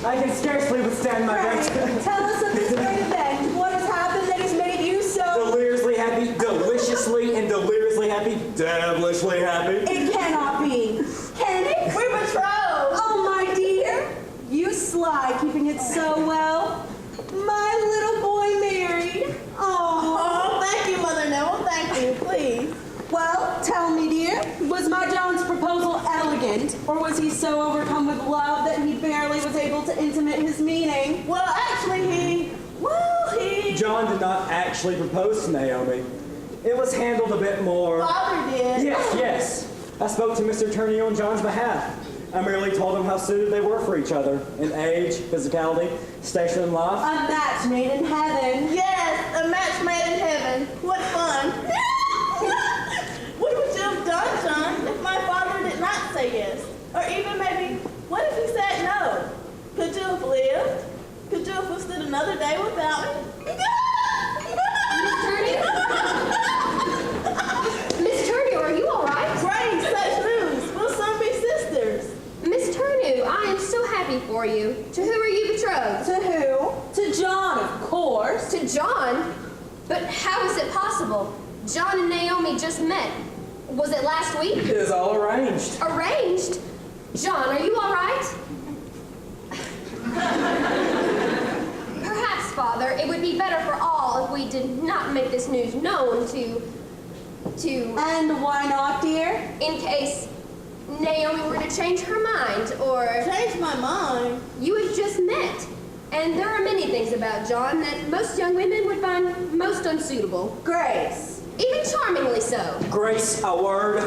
I can scarcely withstand my Right. weight. Tell us of this great event. What has happened that has made you so... Deliriously happy, deliciously and deliriously happy, devilishly happy. It cannot be. Can it? We're betrothed. Oh, my dear. You sly, keeping it so well. My little boy married. Oh, thank you, Mother Noel. Thank you, please. Well, tell me, dear, was my John's proposal elegant, or was he so overcome with love that he barely was able to intimate his meaning? Well, actually, he... John did not actually propose to Naomi. It was handled a bit more... Father did. Yes. I spoke to Mr. Turney on John's behalf. I merely told him how suited they were for each other in age, physicality, station in life. A match made in heaven. Yes, a match made in heaven. What fun. What would you have done, John, if my father did not say yes? Or even maybe, what if he said no? Could you have lived? Could you have withstood another day without me? Miss Turner, are you all right? Great, such news. We'll soon be sisters. Miss Turner, I am so happy for you. To who are you betrothed? To who? To John, of course. To John? But how is it possible? John and Naomi just met. Was it last week? It is all arranged. Arranged? John, are you all right? Perhaps, Father, it would be better for all if we did not make this news known to... And why not, dear? In case Naomi were to change her mind, or... Change my mind? You had just met. And there are many things about John that most young women would find most unsuitable. Grace. Even charmingly so. Grace, a word.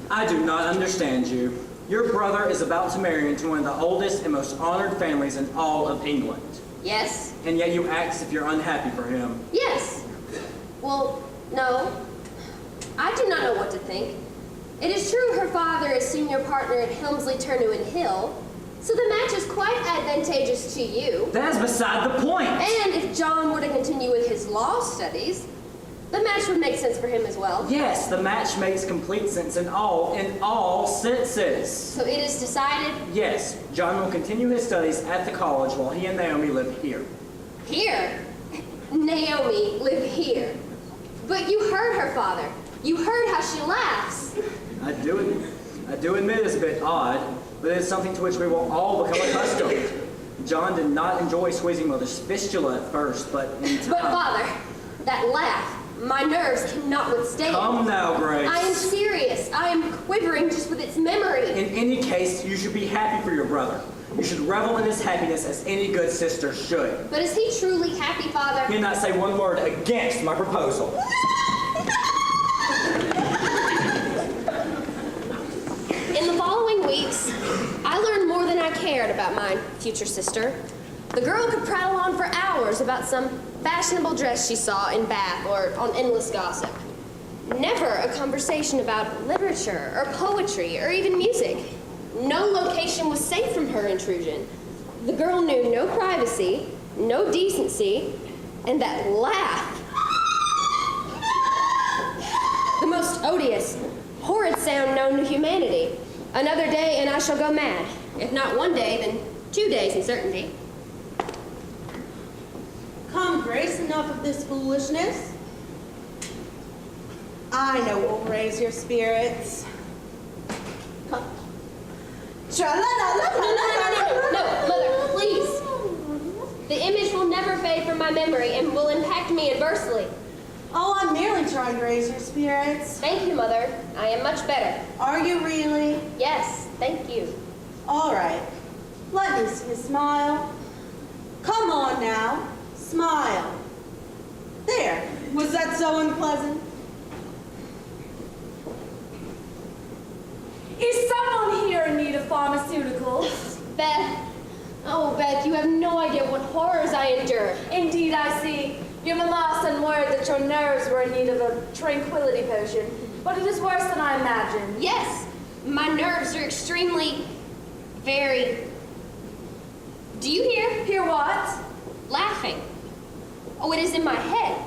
I do not understand you. Your brother is about to marry into one of the oldest and most honored families in all of England. Yes? And yet you act as if you're unhappy for him. Yes. Well, no. I do not know what to think. It is true her father is senior partner at Helmsley, Turner and Hill, so the match is quite advantageous to you. That is beside the point. And if John were to continue with his law studies, the match would make sense for him as well. Yes, the match makes complete sense in all senses. So it is decided? Yes, John will continue his studies at the college while he and Naomi live here. Here? Naomi live here. But you heard her, Father. You heard how she laughs. I do admit it's a bit odd, but it's something to which we will all become accustomed. John did not enjoy squeezing Mother's fistula at first, but in time... But, Father, that laugh, my nerves cannot withstand. Come now, Grace. I am serious. I am quivering just with its memory. In any case, you should be happy for your brother. You should revel in his happiness as any good sister should. But is he truly happy, Father? You did not say one word against my proposal. In the following weeks, I learned more than I cared about my future sister. The girl could prattle on for hours about some fashionable dress she saw in Bath or on endless gossip. Never a conversation about literature or poetry or even music. No location was safe from her intrusion. The girl knew no privacy, no decency, and that laugh. The most odious, horrid sound known to humanity. Another day and I shall go mad. If not one day, then 2 days in certainty. Come, Grace, enough of this foolishness. I know what will raise your spirits. No, Mother, please. The image will never fade from my memory and will impact me adversely. Oh, I'm merely trying to raise your spirits. Thank you, Mother. I am much better. Are you really? Yes, thank you. All right. Let me see you smile. Come on now. Smile. There. Was that so unpleasant? Is someone here in need of pharmaceuticals? Beth. Oh, Beth, you have no idea what horrors I endure. Indeed, I see. Your mamma sent word that your nerves were in need of a tranquility potion, but it is worse than I imagined. Yes, my nerves are extremely, very... Do you hear? Hear what? Laughing. Oh, it is in my head.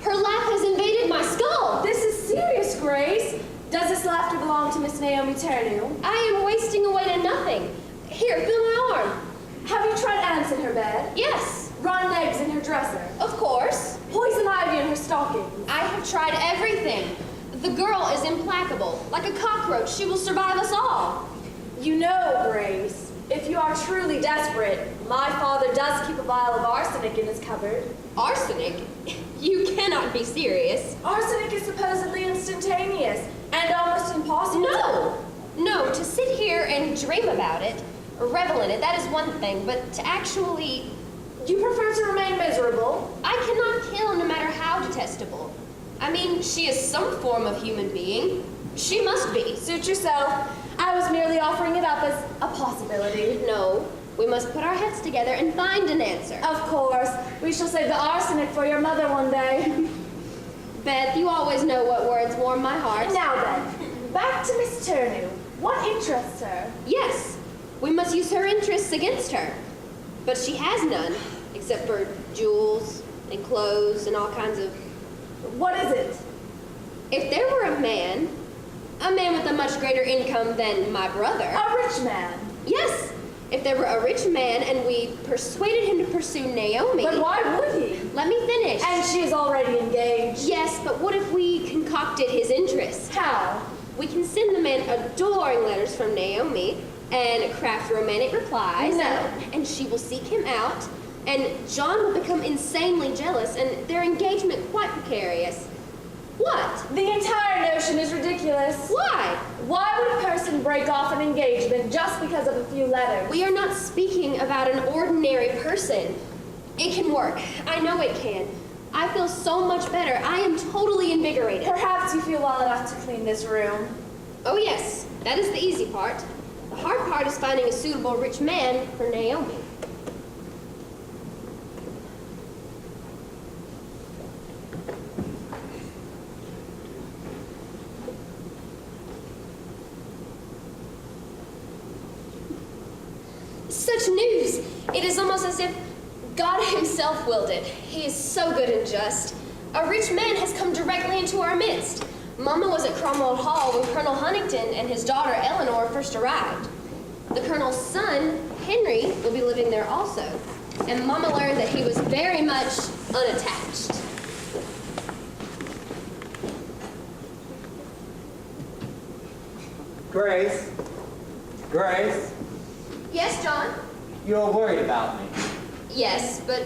Her laugh has invaded my skull. This is serious, Grace. Does this laughter belong to Miss Naomi Turner? I am wasting away to nothing. Here, feel my arm. Have you tried ants in her bed? Yes, Rotten eggs in her dresser? of course. Poison ivy in her stockings? I have tried everything. The girl is implacable. Like a cockroach, she will survive us all. You know, Grace, if you are truly desperate, my father does keep a vial of arsenic in his cupboard. Arsenic? You cannot be serious. Arsenic is supposedly instantaneous and almost impossible. No, to sit here and dream about it, or revel in it, that is one thing, but to actually... You prefer to remain miserable? I cannot kill no matter how detestable. I mean, she is some form of human being. She must be. Suit yourself. I was merely offering it up as a possibility. No, we must put our heads together and find an answer. Of course. We shall save the arsenic for your mother one day. Beth, you always know what words warm my heart. Now then, back to Miss Turner. What interests her? Yes, we must use her interests against her. But she has none, except for jewels and clothes and all kinds of... What is it? If there were a man with a much greater income than my brother... A rich man. Yes, if there were a rich man and we persuaded him to pursue Naomi... But why would he? Let me finish. And she is already engaged. Yes, but what if we concocted his interest? How? We can send the man adoring letters from Naomi and craft romantic replies. No. And she will seek him out, and John will become insanely jealous, and their engagement quite precarious. What? The entire notion is ridiculous. Why? Why would a person break off an engagement just because of a few letters? We are not speaking about an ordinary person. It can work. I know it can. I feel so much better. I am totally invigorated. Perhaps you feel well enough to clean this room. Oh yes, that is the easy part. The hard part is finding a suitable rich man for Naomi. Such news! It is almost as if God himself willed it. He is so good and just. A rich man has come directly into our midst. Mama was at Cromwell Hall when Colonel Huntington and his daughter Eleanor first arrived. The colonel's son, Henry, will be living there also. And Mama learned that he was very much unattached. Grace? Grace? Yes, John? You're worried about me. Yes, but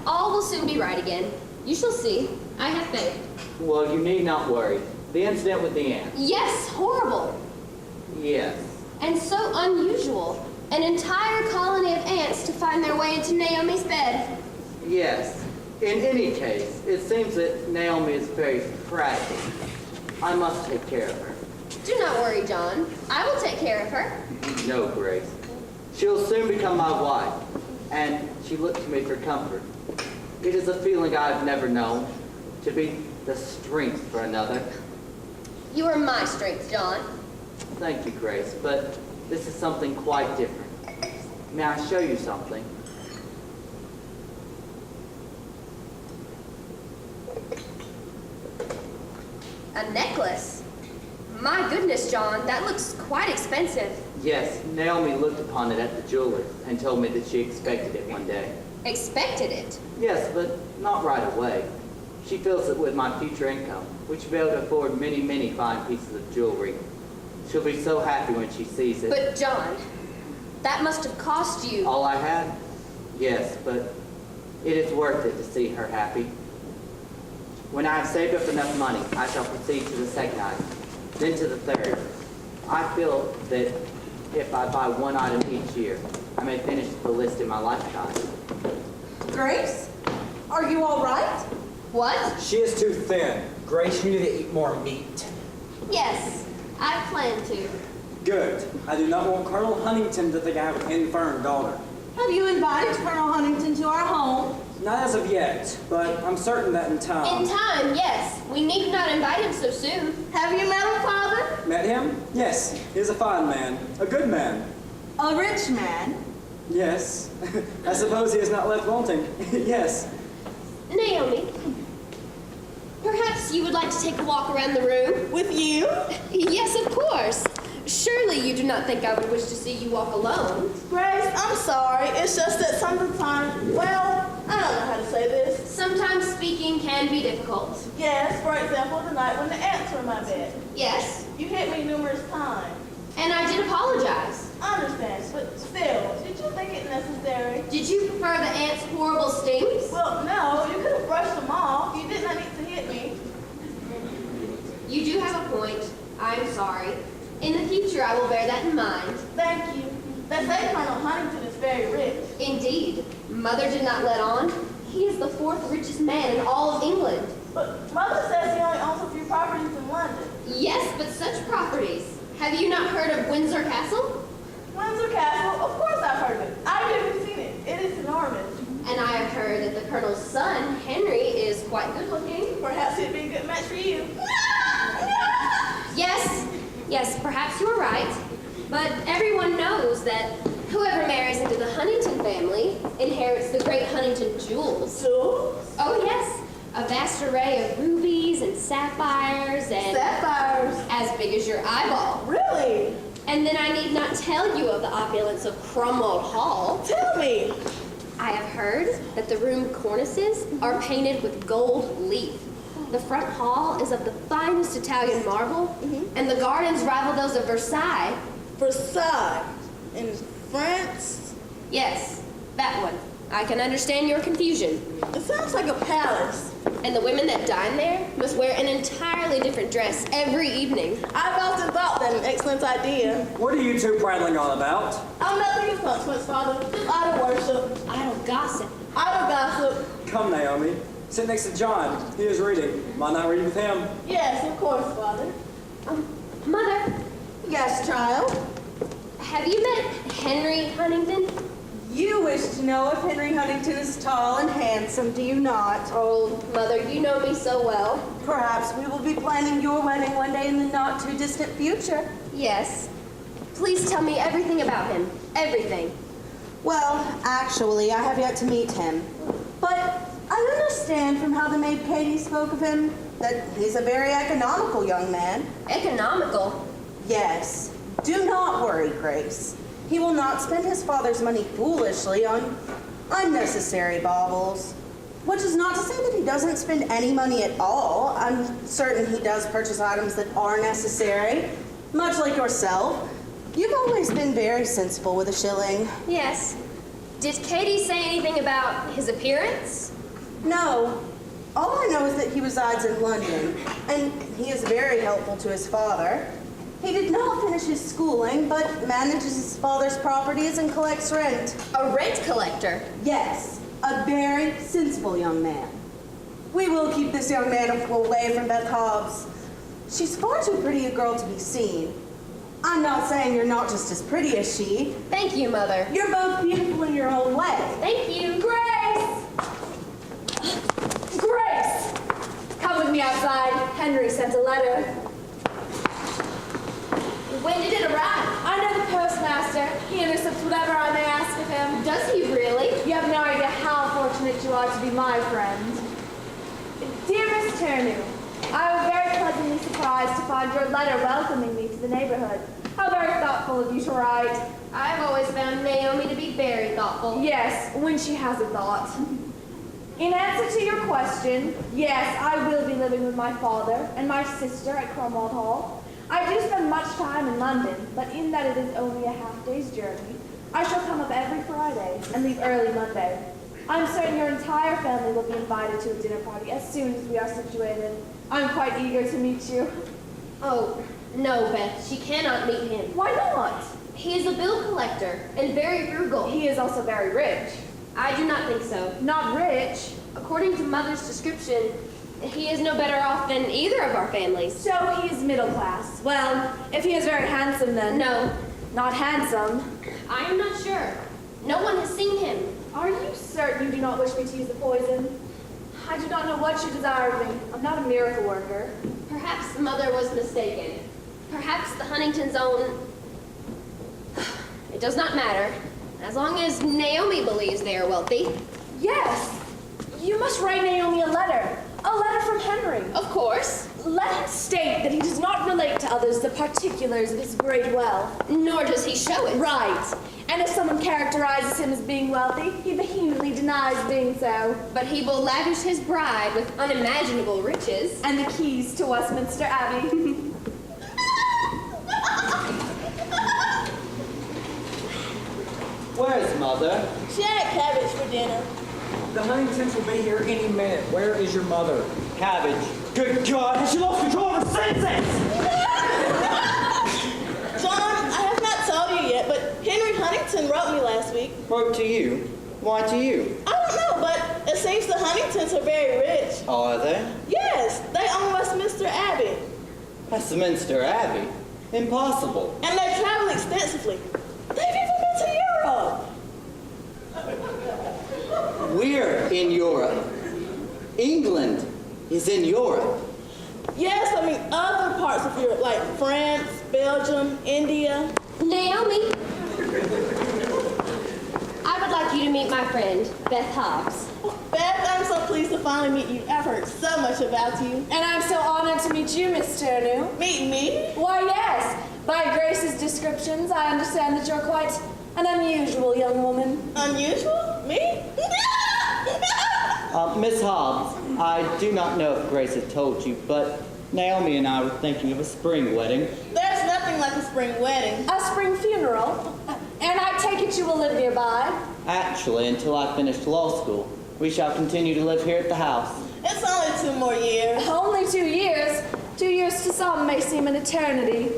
all will soon be right again. You shall see. I have faith. Well, you need not worry. The incident with the ant. Yes, horrible. Yes. And so unusual. An entire colony of ants to find their way into Naomi's bed. Yes. In any case, it seems that Naomi is very fragile. I must take care of her. Do not worry, John. I will take care of her. No, Grace. She'll soon become my wife, and she looks to me for comfort. It is a feeling I've never known, to be the strength for another. You are my strength, John. Thank you, Grace, but this is something quite different. May I show you something? A necklace? My goodness, John, that looks quite expensive. Yes, Naomi looked upon it at the jeweler's and told me that she expected it one day. Expected it? Yes, but not right away. She feels that with my future income, we should be able to afford many, many fine pieces of jewelry. She'll be so happy when she sees it. But, John, that must have cost you... All I had? Yes, but it is worth it to see her happy. When I have saved up enough money, I shall proceed to the second item, then to the third. I feel that if I buy one item each year, I may finish the list in my lifetime. Grace, are you all right? What? She is too thin. Grace, you need to eat more meat. Yes, I plan to. Good. I do not want Colonel Huntington to think I have an infirm daughter. Have you invited Colonel Huntington to our home? Not as of yet, but I'm certain that in time. In time, yes. We need not invite him so soon. Have you met him, Father? Met him? Yes. He is a fine man. A good man. A rich man? Yes. I suppose he is not left wanting. Yes. Naomi, Perhaps you would like to take a walk around the room? With you? Yes, of course. Surely you do not think I would wish to see you walk alone. Grace, I'm sorry. It's just that sometimes, well, I don't know how to say this. Sometimes speaking can be difficult. Yes, for example, the night when the ants were in my bed. Yes, You hit me numerous times. and I did apologize. I understand, but still, did you think it necessary? Did you prefer the ants' horrible stings? Well, no, you could have brushed them off. You did not need to hit me. You do have a point. I'm sorry. In the future, I will bear that in mind. Thank you. They say Colonel Huntington is very rich. Indeed, Mother did not let on. He is the fourth richest man in all of England. But Mother says he only owns a few properties in London. Yes, but such properties. Have you not heard of Windsor Castle? Windsor Castle? Of course I've heard of it. I've even seen it. It is enormous. And I have heard that the Colonel's son, Henry, is quite good looking. Perhaps it'd be a good match for you. Yes, perhaps you are right. But everyone knows that whoever marries into the Huntington family inherits the great Huntington jewels. Jewels? Oh, yes. A vast array of rubies and sapphires and Sapphires? as big as your eyeball. Really? And then I need not tell you of the opulence of Cromwell Hall. Tell me. I have heard that the room cornices are painted with gold leaf. The front hall is of the finest Italian marble, and the gardens rival those of Versailles. Versailles. In France? Yes, that one. I can understand your confusion. It sounds like a palace. And the women that dine there must wear an entirely different dress every evening. I've often thought that an excellent idea. What are you two prattling on about? I'm nothing of consequence, Father. Just idle worship. Idle gossip. Idle gossip. Come, Naomi. Sit next to John. He is reading. Might not read with him. Yes, of course, Father. Mother, Yes, child. have you met Henry Huntington? You wish to know if Henry Huntington is tall and handsome, do you not? Oh, Mother, you know me so well. Perhaps we will be planning your wedding one day in the not-too-distant future. Yes. Please tell me everything about him. Everything. Well, actually, I have yet to meet him. But I understand from how the maid Katie spoke of him that he's a very economical young man. Economical. Yes. Do not worry, Grace. He will not spend his father's money foolishly on unnecessary baubles. Which is not to say that he doesn't spend any money at all. I'm certain he does purchase items that are necessary. Much like yourself. You've always been very sensible with a shilling. Yes. Did Katie say anything about his appearance? No. All I know is that he resides in London, and he is very helpful to his father. He did not finish his schooling, but manages his father's properties and collects rent. A rent collector. Yes, a very sensible young man. We will keep this young man away from Beth Hobbs. She's far too pretty a girl to be seen. I'm not saying you're not just as pretty as she. Thank you, Mother. You're both beautiful in your own way. Thank you. Grace! Grace! Come with me outside. Henry sent a letter. When did it arrive? I know the postmaster. He intercepts whatever I may ask of him. Does he really? You have no idea how fortunate you are to be my friend. Dear Miss Turner, I was very pleasantly surprised to find your letter welcoming me to the neighborhood. How very thoughtful of you to write. I've always found Naomi to be very thoughtful. Yes, when she has a thought. In answer to your question, yes, I will be living with my father and my sister at Cromwell Hall. I do spend much time in London, but in that it is only a half-day's journey, I shall come up every Friday and leave early Monday. I'm certain your entire family will be invited to a dinner party as soon as we are situated. I'm quite eager to meet you. Oh, no, Beth. She cannot meet him. Why not? He is a bill collector and very frugal. He is also very rich. I do not think so. Not rich. According to Mother's description, he is no better off than either of our families. So he is middle class. Well, if he is very handsome then. No, Not handsome. I am not sure. No one has seen him. Are you certain you do not wish me to use the poison? I do not know what you desire of me. I'm not a miracle worker. Perhaps Mother was mistaken. Perhaps the Huntingtons own... It does not matter, as long as Naomi believes they are wealthy. Yes! You must write Naomi a letter. A letter from Henry. Of course. Let him state that he does not relate to others the particulars of his great wealth. Nor does he show it. Right. And if someone characterizes him as being wealthy, he vehemently denies being so. But he will lavish his bride with unimaginable riches. And the keys to Westminster Abbey. Where's Mother? She had cabbage for dinner. The Huntingtons will be here any minute. Where is your mother? Cabbage. Good God, has she lost control of her senses? John, I have not told you yet, but Henry Huntington wrote me last week. Wrote to you? Why to you? I don't know, but it seems the Huntingtons are very rich. Are they? Yes, they own Westminster Abbey. Westminster Abbey? Impossible. And they travel extensively. They've even been to Europe. We're in Europe. England is in Europe. Yes, I mean other parts of Europe, like France, Belgium, India. Naomi, I would like you to meet my friend, Beth Hobbs. Beth, I'm so pleased to finally meet you. I've heard so much about you. And I'm so honored to meet you, Miss Turner. Meet me? Why, yes. By Grace's descriptions, I understand that you're quite an unusual young woman. Unusual? Me? Miss Hobbs, I do not know if Grace had told you, but Naomi and I were thinking of a spring wedding. There's nothing like a spring wedding. A spring funeral. And I take it you will live nearby. Actually, until I finish law school, we shall continue to live here at the house. It's only 2 more years. Only 2 years. 2 years to some may seem an eternity.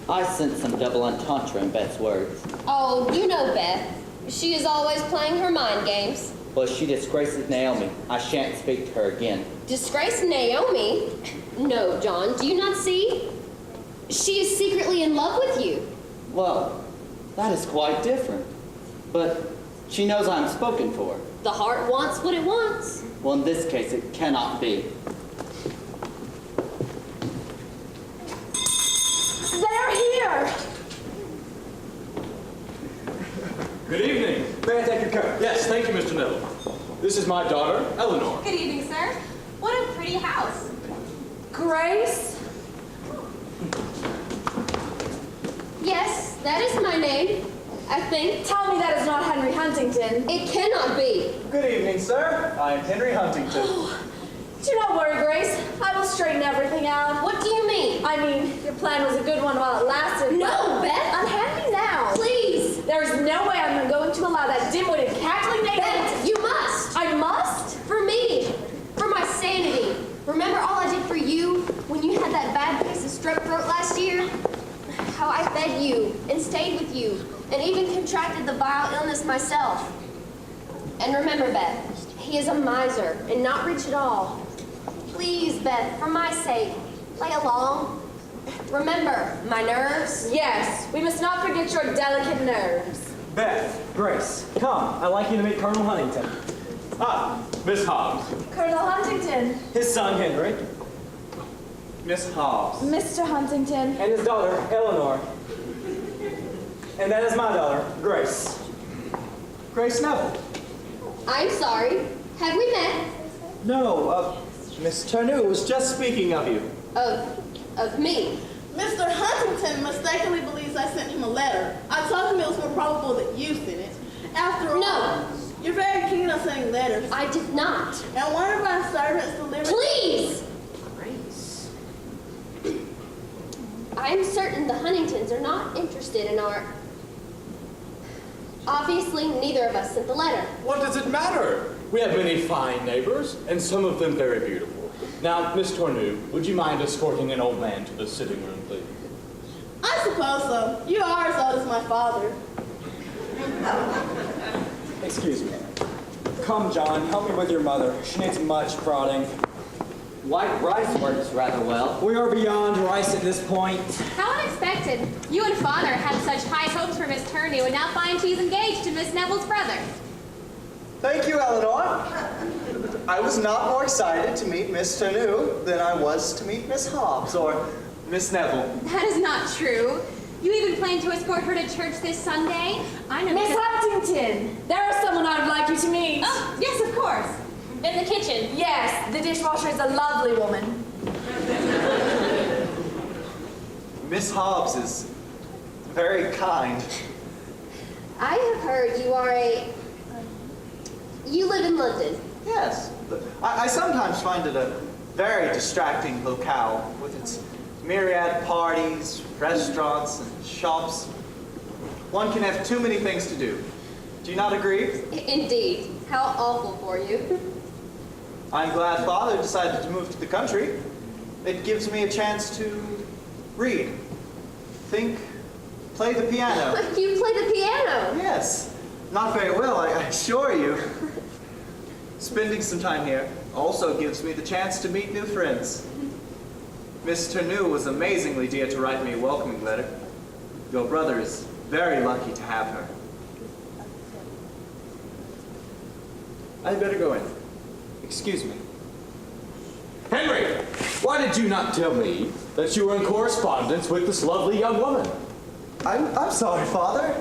I sense some double entendre in Beth's words. Oh, you know Beth. She is always playing her mind games. Well, she disgraces Naomi. I shan't speak to her again. Disgrace Naomi? No, John, do you not see? She is secretly in love with you. Well, that is quite different. But she knows I'm spoken for. The heart wants what it wants. Well, in this case, it cannot be. They're here. Good evening. May I take your coat? Yes, thank you, Mr. Neville. This is my daughter, Eleanor. Good evening, sir. What a pretty house. Grace? Yes, that is my name, I think. Tell me that is not Henry Huntington. It cannot be. Good evening, sir. I am Henry Huntington. Do not worry, Grace. I will straighten everything out. What do you mean? I mean, your plan was a good one while it lasted. No, Beth. Unhand me now. Please. There is no way I'm going to allow that dim-witted, cackling Naomi. Beth, you must. I must? For me. For my sanity. Remember all I did for you when you had that bad case of strep throat last year? How I fed you and stayed with you and even contracted the vile illness myself. And remember, Beth, he is a miser and not rich at all. Please, Beth, for my sake, play along. Remember, my nerves. Yes, we must not forget your delicate nerves. Beth, Grace, come. I'd like you to meet Colonel Huntington. Ah, Miss Hobbs. Colonel Huntington, His son, Henry, Miss Hobbs. Mr. Huntington. and his daughter, Eleanor. And that is my daughter, Grace. Grace Neville. I'm sorry. Have we met? No, Miss Turner was just speaking of you. Of me. Mr. Huntington mistakenly believes I sent him a letter. I told him it was more probable that you sent it. After all, No. you're very keen on sending letters. I did not. And one of my servants delivered... Please! I'm certain the Huntingtons are not interested in our... Obviously, neither of us sent the letter. What does it matter? We have many fine neighbors, and some of them very beautiful. Now, Miss Tornu, would you mind escorting an old man to the sitting room, please? I suppose so. You are as old as my father. Excuse me. Come, John, help me with your mother. She needs much prodding. White rice works rather well. We are beyond rice at this point. How unexpected. You and father had such high hopes for Miss Turney, and now find she's engaged to Miss Neville's brother. Thank you, Eleanor. I was not more excited to meet Miss Turner than I was to meet Miss Hobbs or Miss Neville. That is not true. You even plan to escort her to church this Sunday? I know. Miss Huntington, there is someone I'd like you to meet. Oh, yes, of course. In the kitchen. Yes, the dishwasher is a lovely woman. Miss Hobbs is very kind. I have heard you live in London. Yes, but I sometimes find it a very distracting locale with its myriad parties, restaurants, and shops. One can have too many things to do. Do you not agree? Indeed. How awful for you. I'm glad Father decided to move to the country. It gives me a chance to read, think, play the piano. You play the piano. Yes, not very well, I assure you. Spending some time here also gives me the chance to meet new friends. Miss Ternew was amazingly dear to write me a welcoming letter. Your brother is very lucky to have her. I'd better go in. Excuse me. Henry, why did you not tell me that you were in correspondence with this lovely young woman? I'm sorry, Father.